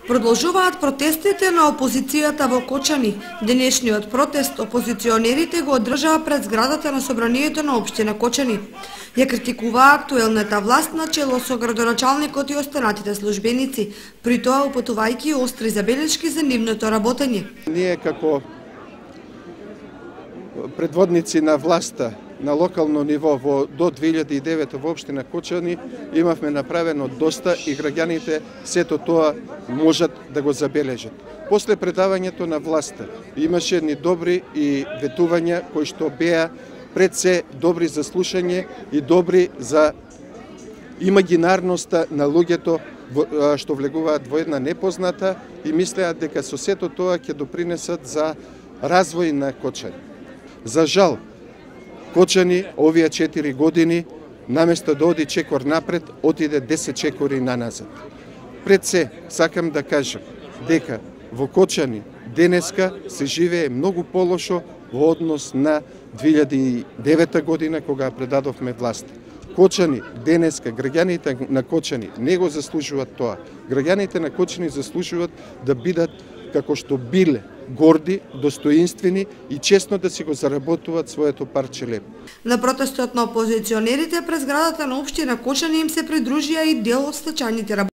Продолжуваат протестите на опозицијата во Кочани. Денешниот протест опозиционерите го одржаа пред зградата на собранието на општина Кочани. Ја критикуваа актуелната власт на чело со градоначалникот и останатите службеници, при тоа упатувајќи остри забелешки за нивното работење. Ние како предводници на власта на локално ниво до 2009 во општина Кочани имавме направено доста и граѓаните сето тоа можат да го забележат. После предавањето на власта имаше едни добри и ветувања кои што беа пред се добри за слушање и добри за имагинарноста на луѓето што влегуваат во една непозната и мислеат дека со сето тоа ќе допринесат за развој на Кочани. За жал, Кочани овие 4 години, наместо да оди чекор напред, отиде 10 чекори наназад. Пред се, сакам да кажам дека во Кочани денеска се живее многу полошо во однос на 2009 година кога предадовме власт. Кочани денеска, граѓаните на Кочани не го заслужуваат тоа. Граѓаните на Кочани заслужуваат да бидат како што биле, горди, достоинствени и честно да си го заработуваат своето парче леб. На протестот на опозиционерите пред зградата на општина Кочани им се придружија и дел од стачајните работници.